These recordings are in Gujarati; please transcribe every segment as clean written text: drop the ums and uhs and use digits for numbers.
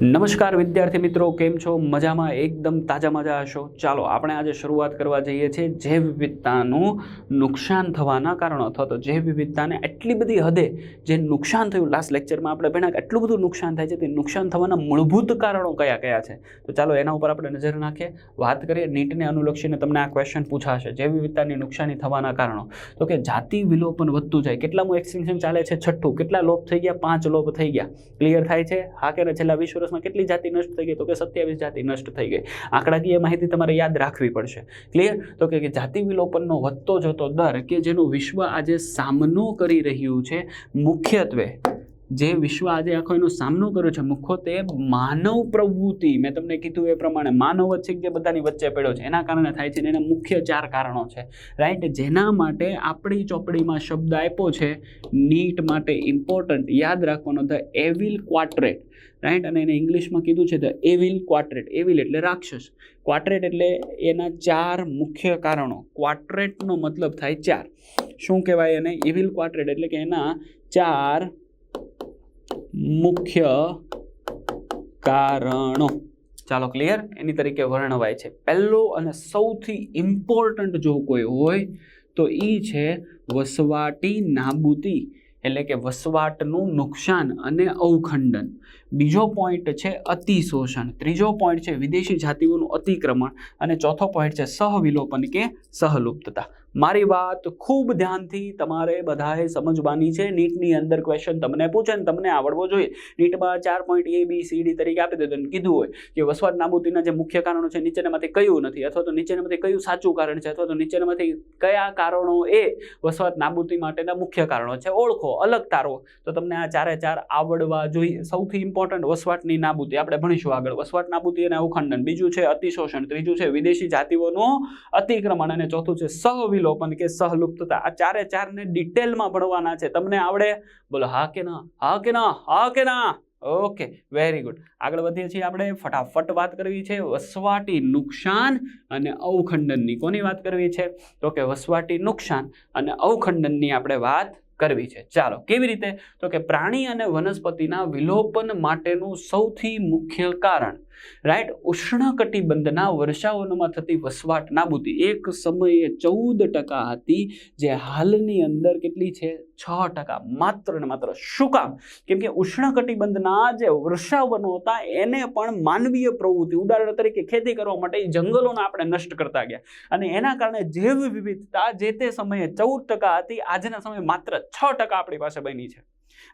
નમસ્કાર વિદ્યાર્થી મિત્રો, કેમ છો? મજામાં? એકદમ તાજા હશો. ચાલો આપણે આજે શરૂઆત કરવા જઈએ છીએ જૈવ વિવિધતાનું નુકસાન થવાના કારણો અથવા તો જૈવ વિવિધતાને એટલી બધી હદે જે નુકસાન થયું. લાસ્ટ લેક્ચરમાં આપણે ભણ્યા કે એટલું બધું નુકસાન થાય છે, તે નુકસાન થવાના મૂળભૂત કારણો કયા કયા છે. તો ચાલો એના ઉપર આપણે નજર નાખીએ, વાત કરીએ. નીટને અનુલક્ષીને તમને આ ક્વેશ્ચન પૂછાશે, જૈવ વિવિધતાની નુકસાની થવાના કારણો. તો કે જાતિ વિલોપન વધતું જાય. કેટલામું એક્સટિંક્શન ચાલે છે? છઠ્ઠું. કેટલા લોપ થઈ ગયા? 5 લોપ થઈ ગયા. ક્લિયર થાય છે? હા કે છેલ્લા 20 વર્ષમાં કેટલી જાતિ નષ્ટ થઈ ગઈ? તો કે 27 જાતિ નષ્ટ થઈ ગઈ. આંકડાકીય માહિતી તમારે યાદ રાખવી પડશે. ક્લિયર? તો કે જાતિ વિલોપનનો વધતો જતો દર કે જેનો વિશ્વ આજે સામનો કરી રહ્યું છે, મુખ્યત્વે જે વિશ્વ આજે આખો એનો સામનો કર્યો છે, મુખ્યત્વે માનવ પ્રવૃત્તિ. મેં તમને કીધું એ પ્રમાણે માનવ વચ્ચે જે બધાની વચ્ચે પડ્યો છે, એના કારણે થાય છે. અને એના મુખ્ય 4 કારણો છે, રાઈટ? જેના માટે આપણી ચોપડીમાં શબ્દ આપ્યો છે નીટ માટે ઇમ્પોર્ટન્ટ, યાદ રાખવાનો, ધ એવિલ ક્વાડ્રેટ, રાઈટ? અને એને ઇંગ્લિશમાં કીધું છે ધ એવિલ ક્વાડ્રેટ. એવિલ એટલે રાક્ષસ, ક્વાડ્રેટ એટલે એના 4 મુખ્ય કારણો. ક્વાડ્રેટનો મતલબ થાય 4. શું કહેવાય એને? એવિલ ક્વાડ્રેટ એટલે કે એના 4 મુખ્ય કારણો. ચાલો, ક્લિયર? એની તરીકે વર્ણવાય છે. પહેલો અને સૌથી ઇમ્પોર્ટન્ટ જો કોઈ હોય તો એ છે વસવાટી નાબૂદી, એટલે કે વસવાટનું નુકસાન અને અવખંડન. બીજો પોઈન્ટ છે અતિશોષણ. ત્રીજો પોઈન્ટ છે વિદેશી જાતિઓનું અતિક્રમણ. અને ચોથો પોઈન્ટ છે સહવિલોપન કે સહલુપ્તતા. મારી વાત ખૂબ ધ્યાનથી તમારે બધાએ સમજવાની છે. નીટની અંદર ક્વેશ્ચન તમને પૂછે ને તમને આવડવો જોઈએ. નીટમાં 4 પોઈન્ટ ABCD તરીકે આપી દીધું અને કીધું હોય કે વસવાટ નાબૂદીના જે મુખ્ય કારણો છે નીચેનામાંથી કયું નથી, અથવા તો નીચેનામાંથી કયું સાચું કારણ છે, અથવા તો નીચેનામાંથી કયા કારણો એ વસવાટ નાબૂદી માટેના મુખ્ય કારણો છે, ઓળખો, અલગ તારો. તો તમને આ 4 આવડવા જોઈએ. સૌથી ઇમ્પોર્ટન્ટ વસવાટની નાબૂદી આપણે ભણીશું આગળ. વસવાટ નાબૂદી અને અવખંડન. બીજું છે અતિશોષણ. ત્રીજું છે વિદેશી જાતિઓનું અતિક્રમણ. અને ચોથું છે સહવિલોપન કે સહલુપ્તતા. આ 4 ને ડિટેલમાં ભણવાના છે. તમને આવડે? બોલો હા કે ના? હા કે ના? હા કે ના? Okay, very good. આગળ વધીએ છીએ આપણે. ફટાફટ વાત કરવી છે વસવાટી નુકસાન અને અવખંડનની. કોની વાત કરવી છે? તો કે વસવાટી નુકસાન અને અવખંડનની આપણે વાત કરવી છે. ચાલો, કેવી રીતે? તો કે પ્રાણી અને વનસ્પતિના વિલોપન માટેનું સૌથી મુખ્ય કારણ, રાઈટ, ઉષ્ણકટિબંધના વર્ષાવનમાં થતી વસવાટ નાબૂદી. એક સમયે 14% હતી, જે હાલની અંદર કેટલી છે? 6%. માત્ર ને માત્ર. શું કામ? કેમ કે ઉષ્ણકટિબંધના જે વર્ષાવનો હતા એને પણ માનવીય પ્રવૃત્તિ, ઉદાહરણ તરીકે ખેતી કરવા માટે જંગલોને આપણે નષ્ટ કરતા ગયા, અને એના કારણે જૈવ વિવિધતા જે તે સમયે 14% હતી, આજના સમયે માત્ર 6% આપણી પાસે બની છે,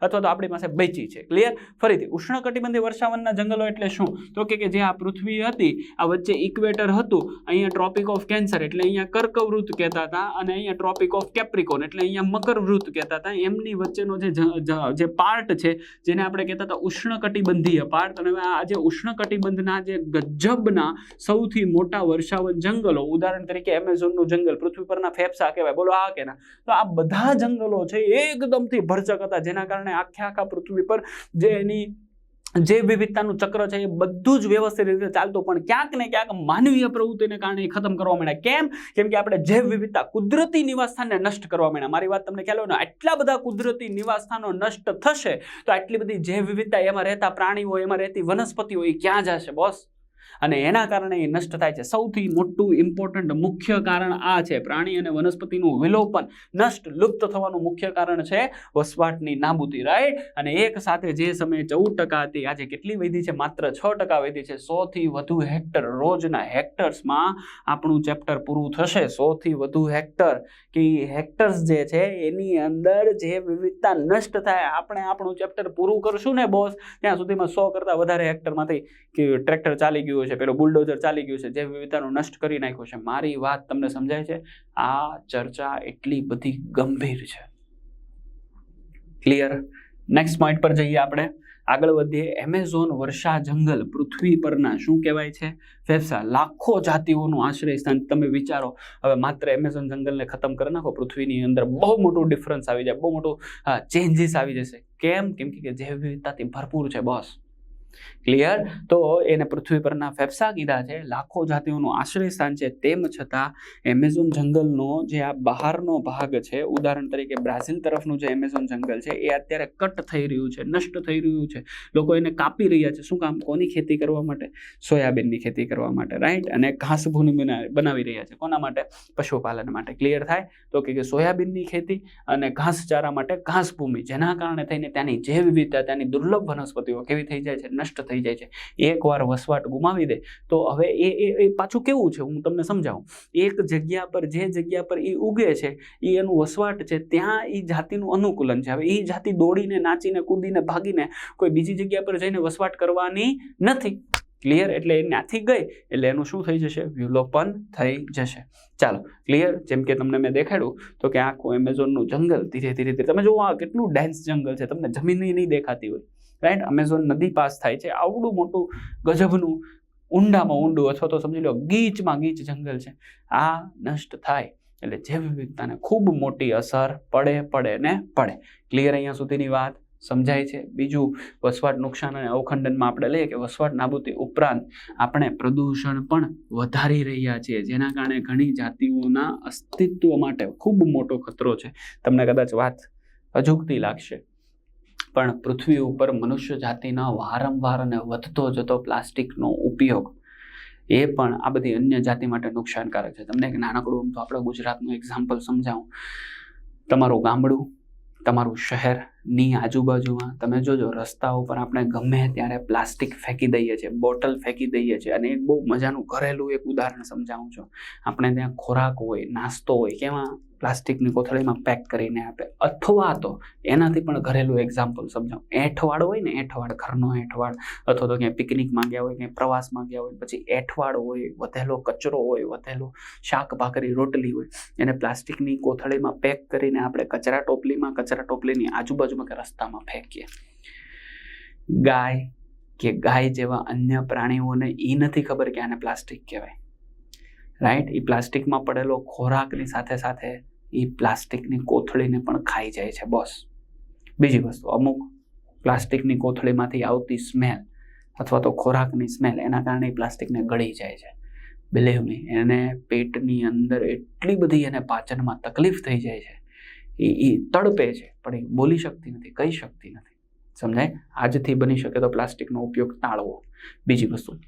અથવા તો આપણી પાસે બચી છે. ક્લિયર? ફરીથી, ઉષ્ણકટિબંધીય વર્ષાવનના જંગલો એટલે શું? તો કે જે આ પૃથ્વી હતી, આ વચ્ચે ઇક્વેટર હતું, અહીંયા ટ્રોપિક ઓફ કેન્સર એટલે અહીંયા કર્કવૃત કહેતા હતા, અને અહીંયા ટ્રોપિક ઓફ કેપ્રિકોન એટલે અહીંયા મકરવૃત કહેતા હતા. એમની વચ્ચેનો જે પાર્ટ છે, જેને આપણે કહેતા હતા ઉષ્ણકટિબંધીય પાર્ટ. અને આ જે ઉષ્ણકટિબંધના જે ગજબના સૌથી મોટા વર્ષાવન જંગલો, ઉદાહરણ તરીકે એમેઝોનનું જંગલ, પૃથ્વી પરના ફેફસા કહેવાય. બોલો હા કે ના? તો આ બધા જંગલો છે એકદમથી ભરચક હતા, જેના કારણે આખા પૃથ્વી પર જે એની જે વિવિધતાનું ચક્ર છે એ બધું જ વ્યવસ્થિત રીતે ચાલતું, પણ ક્યાંક ને ક્યાંક માનવીય પ્રવૃત્તિને કારણે એ ખતમ કરવા માંડ્યા. કેમ? કેમ કે આપણે જૈવ વિવિધતા, કુદરતી નિવાસસ્થાનને નષ્ટ કરવા માંડ્યા. મારી વાત તમને ખ્યાલ હોય ને? આટલા બધા કુદરતી નિવાસસ્થાનો નષ્ટ થશે તો આટલી બધી જૈવ વિવિધતા, એમાં રહેતા પ્રાણીઓ, એમાં રહેતી વનસ્પતિઓ, એ ક્યાં જશે બોસ? અને એના કારણે એ નષ્ટ થાય છે. સૌથી મોટું ઇમ્પોર્ટન્ટ મુખ્ય કારણ આ છે. પ્રાણી અને વનસ્પતિનું વિલોપન, નષ્ટ, લુપ્ત થવાનું મુખ્ય કારણ છે વસવાટની નાબૂદી, રાઈટ? અને એક સાથે જે સમયે 14% હતી, આજે કેટલી વધી છે? માત્ર 6% વધી છે. 100 થી વધુ હેક્ટર, રોજના હેક્ટર્સમાં આપણું ચેપ્ટર પૂરું થશે. 100 થી વધુ હેક્ટર કે હેક્ટર્સ જે છે એની અંદર જે વિવિધતા નષ્ટ થાય, આપણે આપણું ચેપ્ટર પૂરું કરશું ને બોસ, ત્યાં સુધીમાં 100 કરતાં વધારે હેક્ટરમાંથી કે ટ્રેક્ટર ચાલી ગયું છે, પેલો બુલડોઝર ચાલી ગયું છે, જે વિવિધતાનું નષ્ટ કરી નાખ્યું છે. મારી વાત તમને સમજાય છે? આ ચર્ચા એટલી બધી ગંભીર છે. ક્લિયર? નેક્સ્ટ પોઈન્ટ પર જઈએ આપણે, આગળ વધીએ. એમેઝોન વર્ષા જંગલ પૃથ્વી પરના શું કહેવાય છે? ફેફસા. લાખો જાતિઓનું આશ્રય સ્થાન. તમે વિચારો, હવે માત્ર એમેઝોન જંગલને ખતમ કરી નાખો, પૃથ્વીની અંદર બહુ મોટું ડિફરન્સ આવી જાય, બહુ મોટું ચેન્જીસ આવી જશે. કેમ? કેમ કે જૈવ વિવિધતાથી ભરપૂર છે બોસ. ક્લિયર? તો એને પૃથ્વી પરના ફેફસા કીધા છે, લાખો જાતિઓનું આશ્રય સ્થાન છે, તેમ છતાં એમેઝોન જંગલનો જે આ બહારનો ભાગ છે, ઉદાહરણ તરીકે બ્રાઝિલ તરફનું જે એમેઝોન જંગલ છે એ અત્યારે કટ થઈ રહ્યું છે, નષ્ટ થઈ રહ્યું છે. લોકો એને કાપી રહ્યા છે. શું કામ? કોની ખેતી કરવા માટે? સોયાબીનની ખેતી કરવા માટે, રાઈટ? અને ઘાસભૂમિ બનાવી રહ્યા છે. કોના માટે? પશુપાલન માટે. ક્લિયર થાય? તો કે સોયાબીનની ખેતી અને ઘાસચારા માટે ઘાસભૂમિ, જેના કારણે થઈને ત્યાંની જૈવ વિવિધતા, ત્યાંની દુર્લભ વનસ્પતિઓ કેવી થઈ જાય છે? નષ્ટ થઈ જાય છે. એકવાર વસવાટ ગુમાવી દે તો હવે એ પાછું કેવું છે હું તમને સમજાવું. એક જગ્યા પર, જે જગ્યા પર એ ઉગે છે એ એનું વસવાટ છે, ત્યાં એ જાતિનું અનુકૂલન છે. હવે એ જાતિ દોડીને, નાચીને, કૂદીને, ભાગીને કોઈ બીજી જગ્યા પર જઈને વસવાટ કરવાની નથી. ક્લિયર? એટલે એ ત્યાંથી ગઈ એટલે એનું શું થઈ જશે? વિલોપન થઈ જશે. ચાલો, ક્લિયર? જેમ કે તમને મેં દેખાડ્યું તો કે આખું એમેઝોનનું જંગલ ધીરે ધીરે તમે જુઓ આ કેટલું ડેન્સ જંગલ છે, તમને જમીન નહીં દેખાતી હોય, રાઈટ? અમેઝોન નદી પાસ થાય છે, આવડું મોટું ગજબનું ઊંડામાં ઊંડું અથવા તો સમજી લો ગીચમાં ગીચ જંગલ છે. આ નષ્ટ થાય એટલે જૈવ વિવિધતાને ખૂબ મોટી અસર પડે. ક્લિયર? અહીંયા સુધીની વાત સમજાય છે? બીજું, વસવાટ નુકસાન અને અવખંડનમાં આપણે લઈએ કે વસવાટ નાબૂદી ઉપરાંત આપણે પ્રદૂષણ પણ વધારી રહ્યા છીએ, જેના કારણે ઘણી જાતિઓના અસ્તિત્વ માટે ખૂબ મોટો ખતરો છે. તમને કદાચ વાત અજુગતી લાગશે, પણ પૃથ્વી ઉપર મનુષ્ય જાતિના વારંવાર અને વધતો જતો પ્લાસ્ટિકનો ઉપયોગ એ પણ આ બધી અન્ય જાતિ માટે નુકસાનકારક છે. તમને એક નાનકડું તો આપણે ગુજરાતનું એક્ઝામ્પલ સમજાવું. તમારું ગામડું, તમારું શહેરની આજુબાજુમાં તમે જોજો રસ્તા ઉપર આપણે ગમે ત્યારે પ્લાસ્ટિક ફેંકી દઈએ છીએ, બોટલ ફેંકી દઈએ છીએ. અને એક બહુ મજાનું ઘરેલું એક ઉદાહરણ સમજાવું છું. આપણે ત્યાં ખોરાક હોય, નાસ્તો હોય, કેવા પ્લાસ્ટિકની કોથળીમાં પેક કરીને આપે. અથવા તો એનાથી પણ ઘરેલું એક્ઝામ્પલ સમજાવું. એઠવાડ હોય ને, એઠવાડ, ઘરનો એઠવાડ, અથવા તો ક્યાંય પિકનિકમાં ગયા હોય, ક્યાંય પ્રવાસમાં ગયા હોય, પછી એઠવાડ હોય, વધેલો કચરો હોય, વધેલું શાક ભાખરી રોટલી હોય, એને પ્લાસ્ટિકની કોથળીમાં પેક કરીને આપણે કચરા ટોપલીની આજુબાજુમાં કે રસ્તામાં ફેંકીએ. ગાય જેવા અન્ય પ્રાણીઓને એ નથી ખબર કે આને પ્લાસ્ટિક કહેવાય, રાઈટ? એ પ્લાસ્ટિકમાં પડેલો ખોરાકની સાથે સાથે એ પ્લાસ્ટિકની કોથળીને પણ ખાઈ જાય છે, બોસ. બીજી વસ્તુ, અમુક પ્લાસ્ટિકની કોથળીમાંથી આવતી સ્મેલ અથવા તો ખોરાકની સ્મેલ, એના કારણે પ્લાસ્ટિકને ગળી જાય છે. બિલીવ મી, એને પેટની અંદર એટલી બધી એને પાચનમાં તકલીફ થઈ જાય છે, એ તડપે છે, પણ એ બોલી શકતી નથી, કહી શકતી નથી. સમજાય? આજથી બની શકે તો પ્લાસ્ટિકનો ઉપયોગ ટાળવો. બીજી વસ્તુ,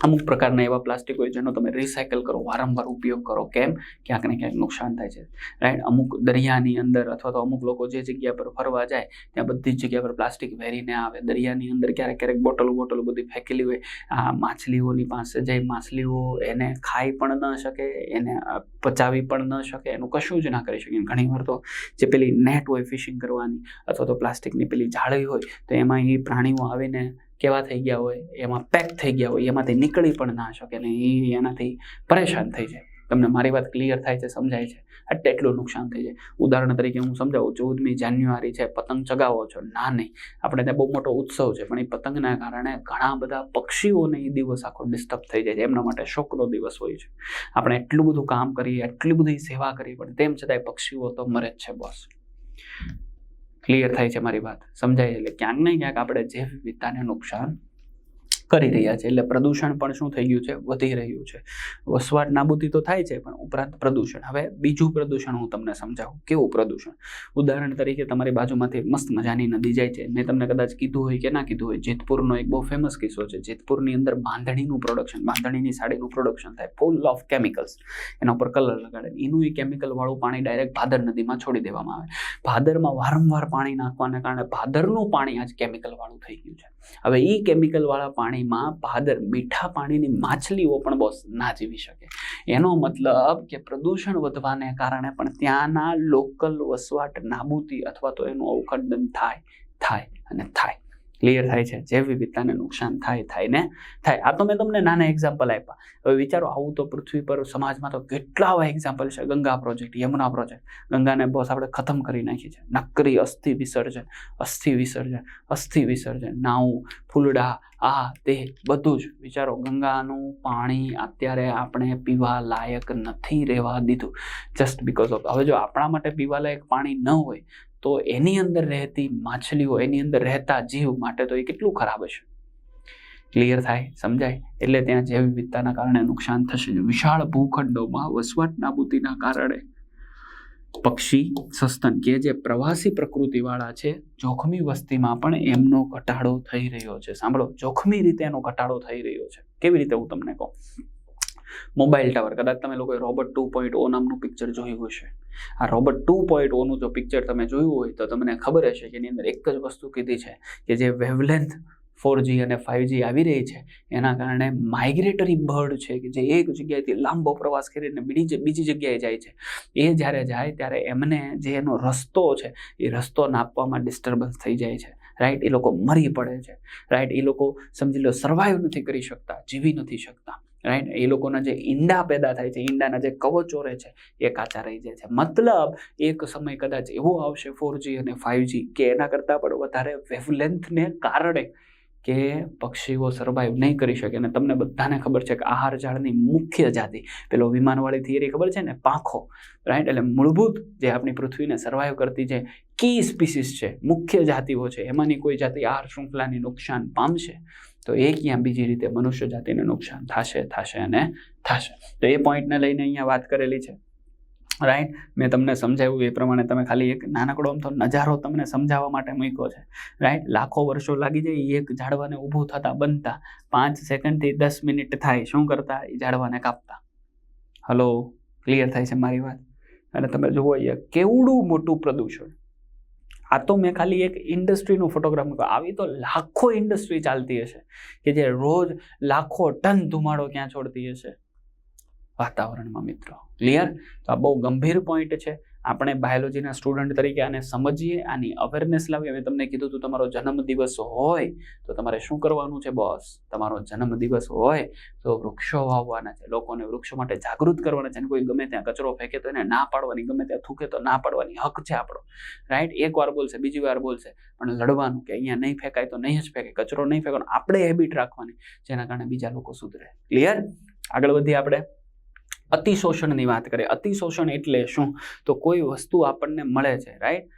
અમુક પ્રકારના એવા પ્લાસ્ટિક હોય જેનો તમે રિસાયકલ કરો, વારંવાર ઉપયોગ કરો. કેમ? ક્યાંક ને ક્યાંક નુકસાન થાય છે, રાઈટ? અમુક દરિયાની અંદર અથવા તો અમુક લોકો જે જગ્યા પર ફરવા જાય ત્યાં બધી જ જગ્યા પર પ્લાસ્ટિક વેરીને આવે. દરિયાની અંદર ક્યારેક બોટલો બધી ફેંકેલી હોય. આ માછલીઓની પાસે જઈ માછલીઓ એને ખાઈ પણ ન શકે, એને પચાવી પણ ન શકે, એનું કશું જ ના કરી શકે. ઘણીવાર તો જે પેલી નેટ હોય ફિશિંગ કરવાની અથવા તો પ્લાસ્ટિકની પેલી જાળી હોય, તો એમાં એ પ્રાણીઓ આવીને કેવા થઈ ગયા હોય, એમાં પેક થઈ ગયા હોય, એમાંથી નીકળી પણ ના શકે ને એ એનાથી પરેશાન થઈ જાય. તમને મારી વાત ક્લિયર થાય છે? સમજાય છે? એટલું નુકસાન થઈ જાય. ઉદાહરણ તરીકે હું સમજાવું. 14મી જાન્યુઆરી છે, પતંગ ચગાવો છો? ના, નહીં. આપણે ત્યાં બહુ મોટો ઉત્સવ છે, પણ એ પતંગના કારણે ઘણા બધા પક્ષીઓને એ દિવસ આખો ડિસ્ટર્બ થઈ જાય છે. એમના માટે શોકનો દિવસ હોય છે. આપણે એટલું બધું કામ કરીએ, એટલી બધી સેવા કરીએ, પણ તેમ છતાંય પક્ષીઓ તો મરે જ છે, બોસ. ક્લિયર થાય છે મારી વાત? સમજાય છે? એટલે ક્યાંક ને ક્યાંક આપણે જૈવ વિવિધતાને નુકસાન કરી રહ્યા છે. એટલે પ્રદૂષણ પણ શું થઈ ગયું છે? વધી રહ્યું છે. વસવાટ નાબૂદી તો થાય છે, પણ ઉપરાંત પ્રદૂષણ. હવે બીજું પ્રદૂષણ હું તમને સમજાવું. કેવું પ્રદૂષણ? ઉદાહરણ તરીકે તમારી બાજુમાંથી મસ્ત મજાની નદી જાય છે. મેં તમને કદાચ કીધું હોય કે ના કીધું હોય, જેતપુરનો એક બહુ ફેમસ કિસ્સો છે. જેતપુરની અંદર બાંધણીનું પ્રોડક્શન, બાંધણીની સાડીનું પ્રોડક્શન થાય, ફૂલ ઓફ કેમિકલ્સ. એના ઉપર કલર લગાડે. એનું એ કેમિકલ વાળું પાણી ડાયરેક્ટ ભાદર નદીમાં છોડી દેવામાં આવે. ભાદરમાં વારંવાર પાણી નાખવાના કારણે ભાદરનું પાણી આજ કેમિકલ વાળું થઈ ગયું છે. હવે એ કેમિકલ વાળા પાણીમાં ભાદર, મીઠા પાણીની માછલીઓ પણ બોસ ના જીવી શકે. એનો મતલબ કે પ્રદૂષણ વધવાને કારણે પણ ત્યાંના લોકલ વસવાટ નાબૂદી અથવા તો એનું અવખંડન થાય. ક્લિયર થાય છે? જૈવ વિવિધતાને નુકસાન થાય. આ તો મેં તમને નાના એક્ઝામ્પલ આપ્યા. હવે વિચારો, આવું તો પૃથ્વી પર સમાજમાં તો કેટલા આવા એક્ઝામ્પલ છે. Ganga project, Yamuna project. ગંગાને બોસ આપણે ખતમ કરી નાખી છે. નકરી અસ્થિ વિસર્જન, નાવું, ફૂલડા, આ તે બધું જ. વિચારો, ગંગાનું પાણી અત્યારે આપણે પીવા લાયક નથી રહેવા દીધું, જસ્ટ બીકોઝ ઓફ. હવે જો આપણા માટે પીવા લાયક પાણી ન હોય તો એની અંદર રહેતી માછલીઓ, એની અંદર રહેતા જીવ માટે તો એ કેટલું ખરાબ હશે. ક્લિયર થાય, સમજાય? એટલે ત્યાં જૈવ વિવિધતાના કારણે નુકસાન થશે. વિશાળ ભૂખંડોમાં વસવાટ નાબૂદીના કારણે પક્ષી સસ્તન કે જે પ્રવાસી પ્રકૃતિવાળા છે, જોખમી વસ્તીમાં પણ એમનો ઘટાડો થઈ રહ્યો છે. સાંભળો, જોખમી રીતે એનો ઘટાડો થઈ રહ્યો છે. કેવી રીતે હું તમને કહું. મોબાઈલ ટાવર, કદાચ તમે લોકોએ રોબોટ 2.0 નામનું પિક્ચર જોયું હશે. આ રોબોટ 2.0 નું જો પિક્ચર તમે જોયું હોય તો તમને ખબર હશે કે એની અંદર એક જ વસ્તુ કીધી છે કે જે વેવલેન્થ 4G અને 5G આવી રહી છે એના કારણે માઇગ્રેટરી બર્ડ છે કે જે એક જગ્યાએથી લાંબો પ્રવાસ કરીને બીજી જગ્યાએ જાય છે, એ જ્યારે જાય ત્યારે એમને જે એનો રસ્તો છે એ રસ્તો નાપવામાં ડિસ્ટર્બન્સ થઈ જાય છે. રાઈટ? એ લોકો મરી પડે છે. રાઈટ? એ લોકો સમજી લો સર્વાઈવ નથી કરી શકતા, જીવી નથી શકતા. રાઈટ? એ લોકોના જે ઈંડા પેદા થાય છે, ઈંડાના જે કવચો રહે છે એ કાચા રહી જાય છે. મતલબ એક સમય કદાચ એવો આવશે 4G અને 5G કે એના કરતાં પણ વધારે વેવલેન્થને કારણે કે પક્ષીઓ સર્વાઈવ નહીં કરી શકે. અને તમને બધાને ખબર છે કે આહાર ઝાડની મુખ્ય જાતિ, પેલો વિમાનવાળી થિયરી ખબર છે ને, પાંખો. રાઈટ? એટલે મૂળભૂત જે આપણી પૃથ્વીને સર્વાઈવ કરતી જે કી સ્પીસીસ છે, મુખ્ય જાતિઓ છે, એમાંની કોઈ જાતિ આહાર શૃંખલાની નુકસાન પામશે તો એ ક્યાં બીજી રીતે મનુષ્ય જાતિને નુકસાન થશે અને થશે. તો એ પોઈન્ટને લઈને અહીંયા વાત કરેલી છે. રાઈટ? મેં તમને સમજાવ્યું એ પ્રમાણે તમે ખાલી એક નાનકડો આમ તો નજારો તમને સમજાવવા માટે મૂક્યો છે. રાઈટ? લાખો વર્ષો લાગી જાય એક ઝાડવાને ઊભું થતા બનતા, 5 સેકન્ડથી 10 મિનિટ થાય શું કરતા? એ ઝાડવાને કાપતા. હલો, ક્લિયર થાય છે મારી વાત? અને તમે જુઓ અહીંયા કેવડું મોટું પ્રદૂષણ. આ તો મેં ખાલી એક ઇન્ડસ્ટ્રીનું ફોટોગ્રાફ મૂક્યો. આવી તો લાખો ઇન્ડસ્ટ્રી ચાલતી હશે કે જે રોજ લાખો ટન ધુમાડો ક્યાં છોડતી હશે? વાતાવરણમાં. મિત્રો, ક્લિયર? તો આ બહુ ગંભીર પોઈન્ટ છે. આપણે બાયોલોજીના સ્ટુડન્ટ તરીકે આને સમજીએ, આની અવેરનેસ લાવીએ. હવે તમને કીધું હતું તમારો જન્મદિવસ હોય તો તમારે શું કરવાનું છે બોસ? તમારો જન્મદિવસ હોય તો વૃક્ષો વાવવાના છે, લોકોને વૃક્ષો માટે જાગૃત કરવાના છે. કોઈ ગમે ત્યાં કચરો ફેંકે તો એને ના પાડવાની, ગમે ત્યાં થૂકે તો ના પાડવાની, હક છે આપણો. રાઈટ? એક વાર બોલશે, બીજી વાર બોલશે, પણ લડવાનું કે અહીંયા નહીં ફેંકાય તો નહીં જ ફેંકે, કચરો નહીં ફેંકવાનો. આપણે હેબિટ રાખવાની જેના કારણે બીજા લોકો સુધરે. ક્લિયર? આગળ વધીએ આપણે. અતિશોષણની વાત કરીએ. અતિશોષણ એટલે શું? તો કોઈ વસ્તુ આપણને મળે છે, રાઈટ?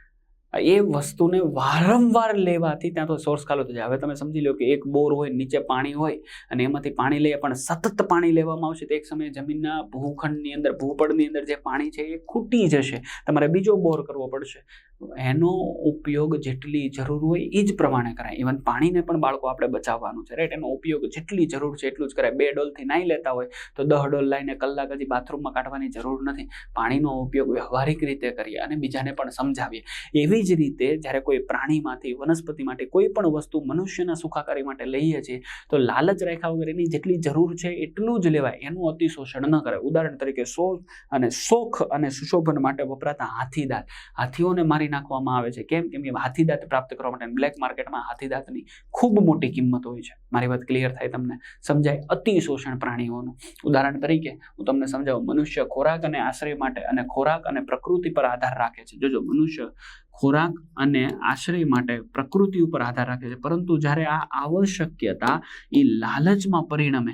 એ વસ્તુને વારંવાર લેવાથી ત્યાં તો સોર્સ ખાલી થઈ જાય. હવે તમે સમજી લો કે એક બોર હોય, નીચે પાણી હોય અને એમાંથી પાણી લઈએ, પણ સતત પાણી લેવામાં આવશે તો એક સમયે જમીનના ભૂખંડની અંદર, ભૂપળની અંદર જે પાણી છે એ ખૂટી જશે. તમારે બીજો બોર કરવો પડશે. એનો ઉપયોગ જેટલી જરૂર હોય એ જ પ્રમાણે કરાય. ઇવન પાણીને પણ બાળકો આપણે બચાવવાનું છે, રાઈટ? એનો ઉપયોગ જેટલી જરૂર છે એટલું જ કરાય. 2 ડોલથી નાહી લેતા હોય તો 10 ડોલ લઈને કલાક હજી બાથરૂમમાં કાઢવાની જરૂર નથી. પાણીનો ઉપયોગ વ્યવહારિક રીતે કરીએ અને બીજાને પણ સમજાવીએ. એવી જ રીતે જ્યારે કોઈ પ્રાણીમાંથી, વનસ્પતિમાંથી કોઈ પણ વસ્તુ મનુષ્યના સુખાકારી માટે લઈએ છીએ તો લાલચ રાખ્યા વગર એની જેટલી જરૂર છે એટલું જ લેવાય. એનું અતિશોષણ ન કરાય. ઉદાહરણ તરીકે શોખ અને સુશોભન માટે વપરાતા હાથીદાંત, હાથીઓને મારી નાખવામાં આવે છે. કેમ? કેમ કે હાથીદાંત પ્રાપ્ત કરવા માટે બ્લેક માર્કેટમાં હાથીદાંતની ખૂબ મોટી કિંમત હોય છે. મારી વાત ક્લિયર થાય? તમને સમજાય? અતિશોષણ પ્રાણીઓનું ઉદાહરણ તરીકે હું તમને સમજાવું. મનુષ્ય ખોરાક અને આશ્રય માટે અને ખોરાક અને પ્રકૃતિ પર આધાર રાખે છે. જોજો, મનુષ્ય ખોરાક અને આશ્રય માટે પ્રકૃતિ ઉપર આધાર રાખે છે, પરંતુ જ્યારે આ આવશ્યકતા એ લાલચમાં પરિણમે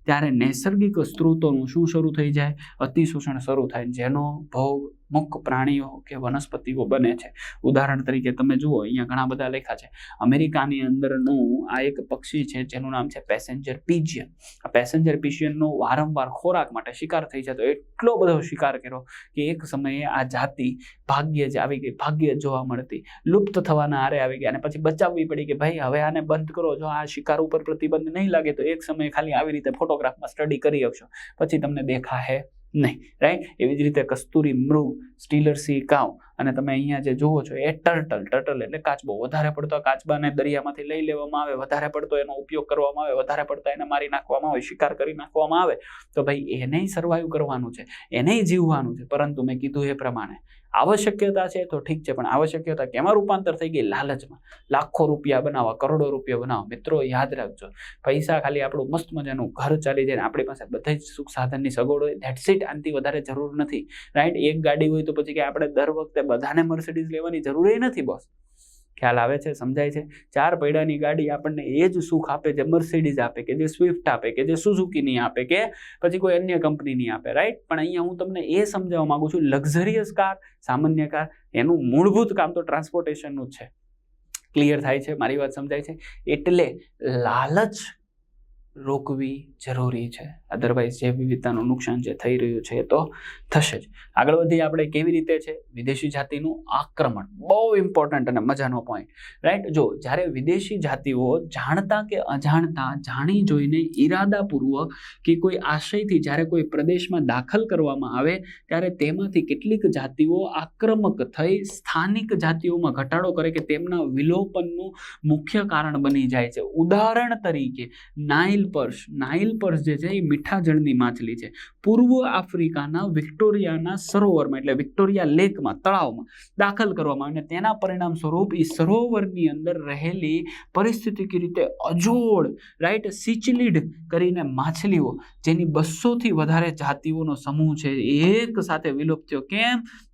ત્યારે નૈસર્ગિક સ્ત્રોતોનું શું શરૂ થઈ જાય? અતિશોષણ શરૂ થાય, જેનો ભોગ મુખ પ્રાણીઓ કે વનસ્પતિઓ બને છે. ઉદાહરણ તરીકે તમે જુઓ, અહીંયા ઘણા બધા લખ્યા છે. અમેરિકાની અંદરનું આ એક પક્ષી છે જેનું નામ છે પેસેન્જર પિજિયન. આ પેસેન્જર પિજિયનનો વારંવાર ખોરાક માટે શિકાર થઈ જતો, એટલો બધો શિકાર કર્યો કે એક સમયે આ જાતિ ભાગ્યે જ આવી ગઈ, ભાગ્યે જ જોવા મળતી, લુપ્ત થવાના આરે આવી ગઈ. અને પછી બચાવવી પડી કે ભાઈ હવે આને બંધ કરો, જો આ શિકાર ઉપર પ્રતિબંધ નહીં લાગે તો એક સમયે ખાલી આવી રીતે ફોટોગ્રાફમાં સ્ટડી કરી શકશો, પછી તમને દેખાશે નહીં. રાઈટ? એવી જ રીતે કસ્તુરી મૃગ, સ્ટીલર સી કાવ, અને તમે અહીંયા જે જુઓ છો એ ટર્ટલ એટલે કાચબો. વધારે પડતો કાચબાને દરિયામાંથી લઈ લેવામાં આવે, વધારે પડતો એનો ઉપયોગ કરવામાં આવે, વધારે પડતા એને મારી નાખવામાં આવે, શિકાર કરી નાખવામાં આવે તો ભાઈ એને સર્વાઈવ કરવાનું છે, એને જીવવાનું છે. પરંતુ મેં કીધું એ પ્રમાણે આવશ્યકતા છે તો ઠીક છે, પણ આવશ્યકતા કેમાં રૂપાંતર થઈ ગઈ? લાલચમાં. લાખો રૂપિયા બનાવવા, કરોડો રૂપિયા બનાવવા. મિત્રો, યાદ રાખજો, પૈસા ખાલી આપણું મસ્ત મજાનું ઘર ચાલી જાય ને આપણી પાસે બધા જ સુખ સાધનની સગવડ હોય, ધેટ્સ ઇટ. આનાથી વધારે જરૂર નથી. રાઈટ? એક ગાડી હોય તો પછી કે આપણે દર વખતે બધાને મર્સિડીઝ લેવાની જરૂર નથી બોસ. ખ્યાલ આવે છે? સમજાય છે? 4 પૈડાની ગાડી આપણને એ જ સુખ આપે જે મર્સિડીઝ આપે, કે જે સ્વિફ્ટ આપે, કે જે સુઝુકીની આપે, કે પછી કોઈ અન્ય કંપનીની આપે. રાઈટ? પણ અહીંયા હું તમને એ સમજાવવા માંગુ છું, લક્ઝરિયસ કાર, સામાન્ય કાર, એનું મૂળભૂત કામ તો ટ્રાન્સપોર્ટેશનનું જ છે. ક્લિયર થાય છે? મારી વાત સમજાય છે? એટલે લાલચ રોકવી જરૂરી છે, અધરવાઇઝ જૈવ વિવિધતાનું નુકસાન જે થઈ રહ્યું છે એ તો થશે જ. આગળ વધીએ આપણે કેવી રીતે છે વિદેશી જાતિનું આક્રમણ. બહુ ઇમ્પોર્ટન્ટ અને મજાનો પોઈન્ટ, રાઈટ. જો જ્યારે વિદેશી જાતિઓ જાણતા કે અજાણતા, જાણી જોઈને, ઈરાદાપૂર્વક કે કોઈ આશયથી જ્યારે કોઈ પ્રદેશમાં દાખલ કરવામાં આવે ત્યારે તેમાંથી કેટલીક જાતિઓ આક્રમક થઈ સ્થાનિક જાતિઓમાં ઘટાડો કરે કે તેમના વિલોપનનું મુખ્ય કારણ બની જાય છે. ઉદાહરણ તરીકે નાઇલ પર્સ જે છે એ મીઠા જળની માછલી છે. પૂર્વ આફ્રિકાના વિક્ટોરિયાના સરોવરમાં એટલે વિક્ટોરિયા લેકમાં, તળાવમાં દાખલ કરવામાં આવે અને તેના પરિણામ સ્વરૂપ એ સરોવરની અંદર રહેલી પરિસ્થિતિકી રીતે અજોડ, રાઈટ, સિચલિડ કરીને માછલીઓ જેની 200થી વધારે જાતિઓનો સમૂહ છે એક સાથે વિલુપ્ત થયો.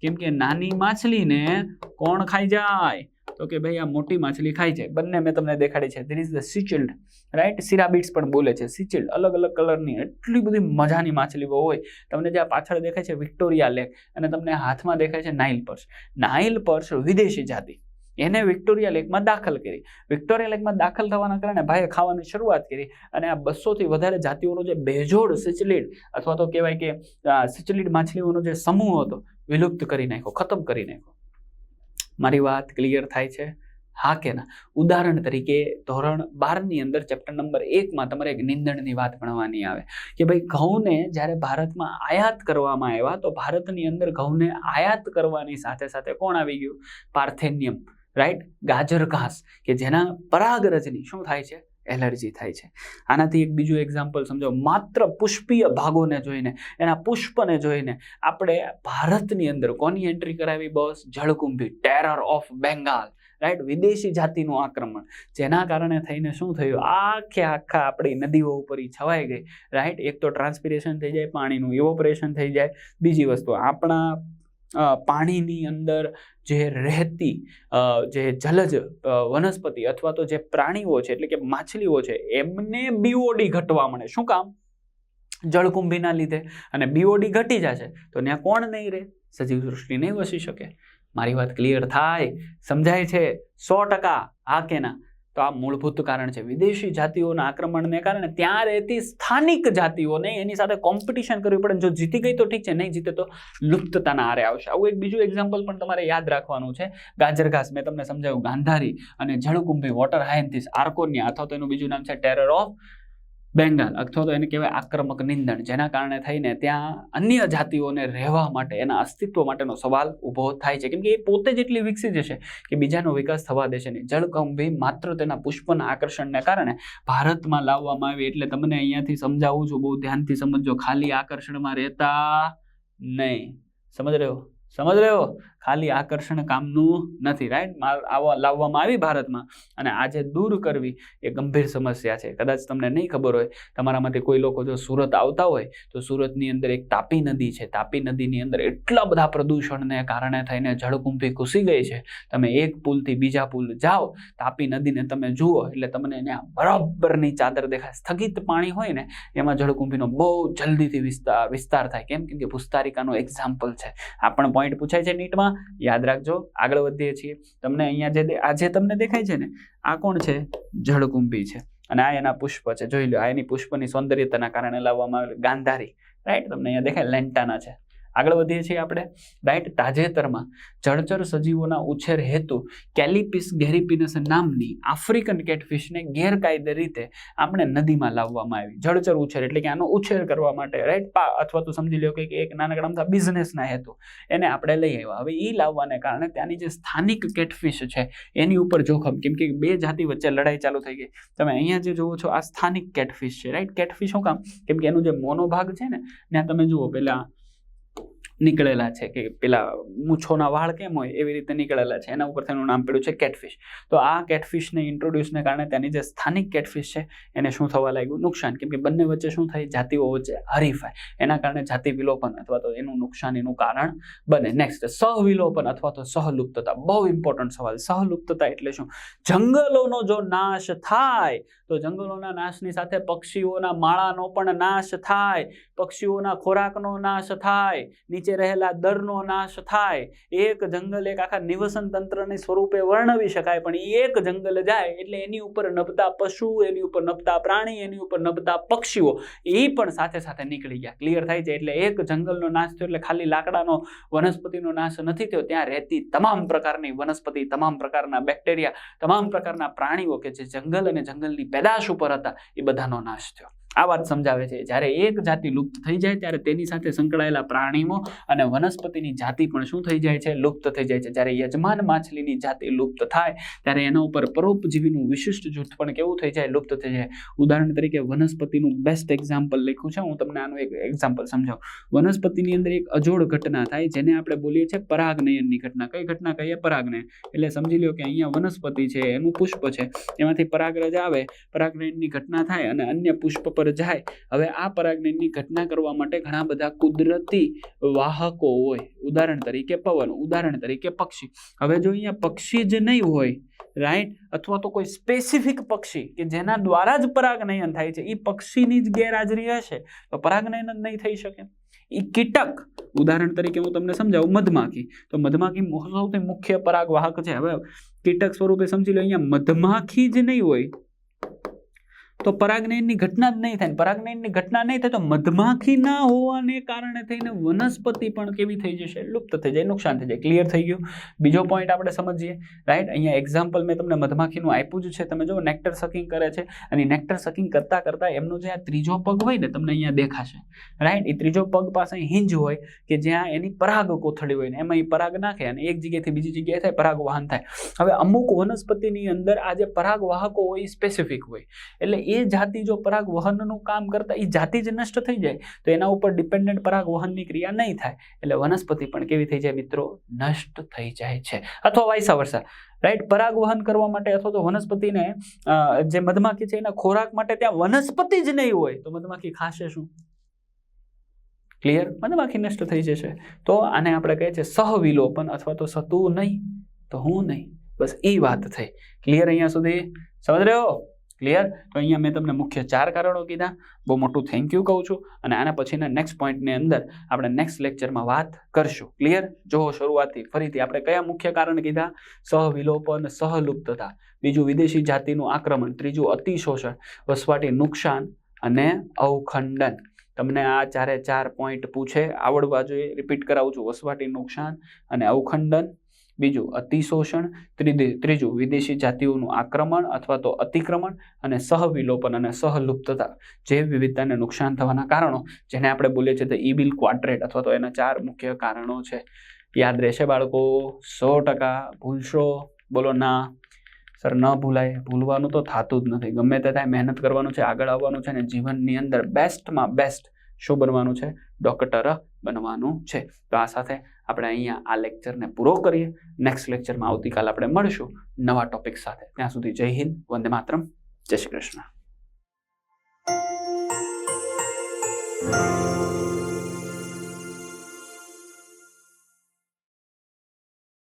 કેમ કે નાની માછલીને કોણ ખાઈ જાય? તો કે ભાઈ આ મોટી માછલી ખાઈ જાય. બંને મેં તમને દેખાડી છે. ધેર ઇઝ ધ સિચિલ્ડ, રાઈટ. સિરાબિટ્સ પણ બોલે છે સિચિલ્ડ. અલગ અલગ કલરની એટલી બધી મજાની માછલીઓ હોય. તમને જે પાછળ દેખાય છે વિક્ટોરિયા લેક અને તમને હાથમાં દેખાય છે નાઇલ પર્સ. નાઇલ પર્સ વિદેશી જાતિ, એને વિક્ટોરિયા લેકમાં દાખલ કરી. વિક્ટોરિયા લેકમાં દાખલ થવાના કારણે ભાઈએ ખાવાની શરૂઆત કરી અને આ 200થી વધારે જાતિઓનો જે બેજોડ સિચલિડ અથવા તો કહેવાય કે સિચલિડ માછલીઓનો જે સમૂહ હતો વિલુપ્ત કરી નાખ્યો, ખતમ કરી નાખ્યો. મારી વાત ક્લિયર થાય છે? હા કે ના? ઉદાહરણ તરીકે ધોરણ 12ની અંદર ચેપ્ટર નંબર 1માં તમારે એક નીંદણની વાત ભણવાની આવે કે ભાઈ ઘઉંને જ્યારે ભારતમાં આયાત કરવામાં આવ્યા તો ભારતની અંદર ઘઉંને આયાત કરવાની સાથે સાથે કોણ આવી ગયું? પાર્થેનિયમ, રાઈટ, ગાજર ઘાસ, કે જેના પરાગરજની શું થાય છે? એલર્જી થાય છે. આનાથી એક બીજું એક્ઝામ્પલ સમજો. માત્ર પુષ્પીય ભાગોને જોઈને, એના પુષ્પને જોઈને આપણે ભારતની અંદર કોની એન્ટ્રી કરાવી બોસ? જળકુંભી, ટેરર ઓફ બેંગાલ, રાઈટ, વિદેશી જાતિનું આક્રમણ. જેના કારણે થઈને શું થયું? આખા આપણી નદીઓ ઉપર છવાઈ ગઈ, રાઈટ. એક તો ટ્રાન્સપિરેશન થઈ જાય, પાણીનું ઇવોપરેશન થઈ જાય. બીજી વસ્તુ આપણા પાણીની અંદર જે રહેતી જે જલજ વનસ્પતિ અથવા તો જે પ્રાણીઓ છે એટલે કે માછલીઓ છે એમને બીઓડી ઘટવા મળે. શું કામ? જળકુંભીના લીધે. અને બીઓડી ઘટી જશે તો ત્યાં કોણ નહીં રહે? સજીવ સૃષ્ટિ નહીં વસી શકે. મારી વાત ક્લિયર થાય? સમજાય છે? 100%. હા કે ના? તો આ મૂળભૂત કારણ છે. વિદેશી જાતિઓના આક્રમણને કારણે ત્યાં રહેતી સ્થાનિક જાતિઓને એની સાથે કોમ્પિટિશન કરવી પડે. જો જીતી ગઈ તો ઠીક છે, નહીં જીતે તો લુપ્તતાના આરે આવશે. આવું એક બીજું એક્ઝામ્પલ પણ તમારે યાદ રાખવાનું છે. ગાજર ઘાસ મેં તમને સમજાવ્યું, ગાંધારી અને જળકુંભી, વોટર હાયન્થિસ, આર્કોનિયા અથવા તો એનું બીજું નામ છે ટેરર ઓફ બેંગાલ અથવા તો એને કહેવાય આક્રમક નિંદણ. જેના કારણે થઈને ત્યાં અન્ય જાતિઓને રહેવા માટે, એના અસ્તિત્વ માટેનો સવાલ ઊભો થાય છે. કેમ કે એ પોતે જ એટલી વિકસી જશે કે બીજાનો વિકાસ થવા દેશે નહીં. જળકુંભી માત્ર તેના પુષ્પના આકર્ષણને કારણે ભારતમાં લાવવામાં આવી. એટલે તમને અહીંયાથી સમજાવું છું, બહુ ધ્યાનથી સમજજો. ખાલી આકર્ષણમાં રહેતા નહીં. સમજ રહ્યો? ખાલી આકર્ષણ કામનું નથી, રાઈટ. આવા લાવવામાં આવી ભારતમાં અને આજે દૂર કરવી એ ગંભીર સમસ્યા છે. કદાચ તમને નહીં ખબર હોય, તમારામાંથી કોઈ લોકો જો સુરત આવતા હોય તો સુરતની અંદર એક તાપી નદી છે. તાપી નદીની અંદર એટલા બધા પ્રદૂષણને કારણે થઈને જળકુંભી ઘૂસી ગઈ છે. તમે એક પુલથી બીજા પુલ જાઓ, તાપી નદીને તમે જુઓ એટલે તમને એને બરાબરની ચાદર દેખાય. સ્થગિત પાણી હોય ને એમાં જળકુંભીનો બહુ જલ્દીથી વિસ્તાર થાય. કેમ કે ભૂસ્તારિકાનો એક્ઝામ્પલ છે. આ પણ પોઈન્ટ પૂછાય છે નીટમાં, યાદ રાખજો. આગળ વધીએ છીએ. તમને અહીંયા આજે તમને દેખાય છે ને, આ કોણ છે? જળકુંભી છે અને આ એના પુષ્પ છે. જોઈ લો, આ એની પુષ્પની સૌંદર્યતાના કારણે લાવવામાં આવેલ ગાંધારી, રાઈટ. તમને અહીંયા દેખાય લેન્ટાના છે. આગળ વધીએ છીએ આપણે, રાઈટ. તાજેતરમાં જળચર સજીવોના ઉછેર હેતુ કેલિપિસ ગેરીપિનસ નામની આફ્રિકન કેટફિશને ગેરકાયદે રીતે આપણે નદીમાં લાવવામાં આવી. જળચર ઉછેર એટલે કે આનો ઉછેર કરવા માટે, રાઈટ, અથવા તો સમજી લો કે એક નાનકડા અમથા બિઝનેસના હેતુ એને આપણે લઈ આવ્યા. હવે એ લાવવાને કારણે ત્યાંની જે સ્થાનિક કેટફિશ છે એની ઉપર જોખમ, કેમ કે બે જાતિ વચ્ચે લડાઈ ચાલુ થઈ ગઈ. તમે અહીંયા જે જુઓ છો આ સ્થાનિક કેટફિશ છે, રાઈટ. કેટફિશ શું કામ? કેમ કે એનું જે મોનોભાગ છે ને ત્યાં તમે જુઓ પેલા નીકળેલા છે કે પેલા મૂછોના વાળ કેમ હોય એવી રીતે નીકળેલા છે. એના ઉપર તેનું નામ પડ્યું છે કેટફિશ. તો આ કેટફિશને ઇન્ટ્રોડ્યુસને કારણે ત્યાંની જે સ્થાનિક કેટફિશ છે એને શું થવા લાગ્યું? નુકસાન. કેમ કે બંને વચ્ચે શું થાય? જાતિઓ વચ્ચે હરીફાય. એના કારણે જાતિ વિલોપન અથવા તો એનું નુકસાન એનું કારણ બને. નેક્સ્ટ, સહવિલોપન અથવા તો સહલુપ્તતા. બહુ ઇમ્પોર્ટન્ટ સવાલ. સહલુપ્તતા એટલે શું? જંગલોનો જો નાશ થાય તો જંગલોના નાશની સાથે પક્ષીઓના માળાનો પણ નાશ થાય, પક્ષીઓના ખોરાકનો નાશ થાય, નીચે નીચે રહેલા દરનો નાશ થાય. એક જંગલ એક આખા નિવસન તંત્રની સ્વરૂપે વર્ણવી શકાય, પણ એક જંગલ જાય એટલે એની ઉપર નભતા પશુ, એની ઉપર નભતા પ્રાણી, એની ઉપર નભતા પક્ષીઓ એ પણ સાથે સાથે નીકળી ગયા. ક્લિયર થાય છે? એટલે એક જંગલનો નાશ થયો એટલે ખાલી લાકડાનો વનસ્પતિનો નાશ નથી થયો, ત્યાં રહેતી તમામ પ્રકારની વનસ્પતિ, તમામ પ્રકારના બેક્ટેરિયા, તમામ પ્રકારના પ્રાણીઓ કે જે જંગલ અને જંગલની પેદાશ ઉપર હતા એ બધાનો નાશ થયો. આ વાત સમજાવે છે જ્યારે એક જાતિ લુપ્ત થઈ જાય ત્યારે તેની સાથે સંકળાયેલા પ્રાણીઓ અને વનસ્પતિની જાતિ પણ શું થઈ જાય છે? લુપ્ત થઈ જાય છે. જ્યારે યજમાન માછલીની જાતિ લુપ્ત થાય ત્યારે એના ઉપર પરોપજીવીનું વિશિષ્ટ જૂથ પણ કેવું થઈ જાય? લુપ્ત થઈ જાય. ઉદાહરણ તરીકે વનસ્પતિનું બેસ્ટ એક્ઝામ્પલ લખ્યું છે, હું તમને આનું એક એક્ઝામ્પલ સમજાવું. વનસ્પતિની અંદર એક અજોડ ઘટના થાય જેને આપણે બોલીએ છીએ પરાગનયનની ઘટના. કઈ ઘટના કહીએ? પરાગનયન. એટલે સમજી લો કે અહીંયા વનસ્પતિ છે, એનું પુષ્પ છે, એમાંથી પરાગરજ આવે, પરાગનયનની ઘટના થાય અને અન્ય પુષ્પ પર જાય. હવે આ પરાગનયનની ઘટના કરવા માટે ઘણા બધા કુદરતી વાહકો હોય. ઉદાહરણ તરીકે પવન, ઉદાહરણ તરીકે પક્ષી. હવે જો અહીંયા પક્ષી જ નહીં હોય, રાઈટ, અથવા તો કોઈ સ્પેસિફિક પક્ષી કે જેના દ્વારા જ પરાગનયન થાય છે, એ પક્ષીની જ ગેરહાજરી હશે તો પરાગનયન જ નહીં થઈ શકે. એ કીટક, ઉદાહરણ તરીકે હું તમને સમજાવું, મધમાખી. તો મધમાખી સૌથી મુખ્ય પરાગવાહક છે. હવે કીટક સ્વરૂપે સમજી લો અહીંયા મધમાખી જ નહીં હોય તો પરાગનયનની ઘટના જ નહીં થાય. પરાગનયનની ઘટના નહીં થાય તો મધમાખી ના હોવાને કારણે થઈને વનસ્પતિ પણ કેવી થઈ જશે? લુપ્ત થઈ જાય, નુકસાન થઈ જાય. ક્લિયર થઈ ગયું? બીજો પોઈન્ટ આપણે સમજીએ, રાઈટ. અહીંયા એક્ઝામ્પલ મેં તમને મધમાખીનું આપ્યું જ છે. તમે જો નેક્ટર સકિંગ કરે છે અને નેક્ટર સકિંગ કરતા કરતા એમનો જે આ ત્રીજો પગ હોય ને, તમને અહીંયા દેખાશે, રાઈટ. એ ત્રીજો પગ પાસે હિંજ હોય કે જ્યાં એની પરાગ કોથળી હોય ને એમાં એ પરાગ નાખે અને એક જગ્યાએથી બીજી જગ્યાએ થાય, પરાગ વહન થાય. હવે અમુક વનસ્પતિની અંદર આ જે પરાગ વાહકો હોય એ સ્પેસિફિક હોય, એટલે એ જાતિ જો પરાગ વહનનું કામ કરતા એ જાતિ જ નષ્ટ થઈ જાય તો એના ઉપર ડિપેન્ડન્ટ પરાગ વહનની ક્રિયા નહીં થાય, એટલે વનસ્પતિ પણ કેવી થઈ જાય મિત્રો? નષ્ટ થઈ જાય છે. અથવા વાઇસા વર્સા, રાઈટ. પરાગ વહન કરવા માટે અથવા તો વનસ્પતિને જે મધમાખી છે એના ખોરાક માટે ત્યાં વનસ્પતિ જ નહીં હોય તો મધમાખી ખાશે શું? ક્લિયર? મધમાખી નષ્ટ થઈ જશે. તો આને આપણે કહે છે સહવિલોપન, અથવા તો સતું નહીં તો હું નહીં. બસ એ વાત થઈ. ક્લિયર? અહીંયા સુધી સમજ રહ્યો? ક્લિયર? તો અહીંયા મેં તમને મુખ્ય 4 કારણો કીધા. બહુ મોટું થેન્ક યુ કહું છું અને આના પછીના નેક્સ્ટ પોઈન્ટની અંદર આપણે નેક્સ્ટ લેક્ચરમાં વાત કરશું. ક્લિયર? જો શરૂઆતથી ફરીથી આપણે કયા મુખ્ય કારણ કીધા? સહવિલોપન, સહલુપ્તતા. બીજું વિદેશી જાતિનું આક્રમણ. ત્રીજું અતિશોષણ, વસવાટી નુકસાન અને અવખંડન. તમને આ 4 પોઈન્ટ પૂછે, આવડવા જોઈએ. રિપીટ કરાવું છું. વસવાટી નુકસાન અને અવખંડન, બીજું અતિશોષણ, ત્રીજું વિદેશી જાતિઓનું આક્રમણ અથવા તો અતિક્રમણ, અને સહવિલોપન અને સહલુપ્તતા, જૈવ વિવિધતાને નુકસાન થવાના કારણો, જેને આપણે બોલીએ છીએ ઈબિલ ક્વાડ્રેટ, અથવા તો એના 4 મુખ્ય કારણો છે. યાદ રહેશે બાળકો? 100% ભૂલશો? બોલો ના. સર ન ભૂલાય. ભૂલવાનું તો થતું જ નથી. ગમે તે થાય મહેનત કરવાનું છે, આગળ આવવાનું છે અને જીવનની અંદર બેસ્ટમાં બેસ્ટ શું બનવાનું છે? ડોક્ટર બનવાનું છે. તો આ સાથે આપણે અહીંયા આ લેક્ચરને પૂરો કરીએ. નેક્સ્ટ લેક્ચરમાં આવતીકાલ આપણે મળીશું નવા ટોપિક સાથે. ત્યાં સુધી જય હિન્દ, વંદે માતરમ, જય શ્રી કૃષ્ણ.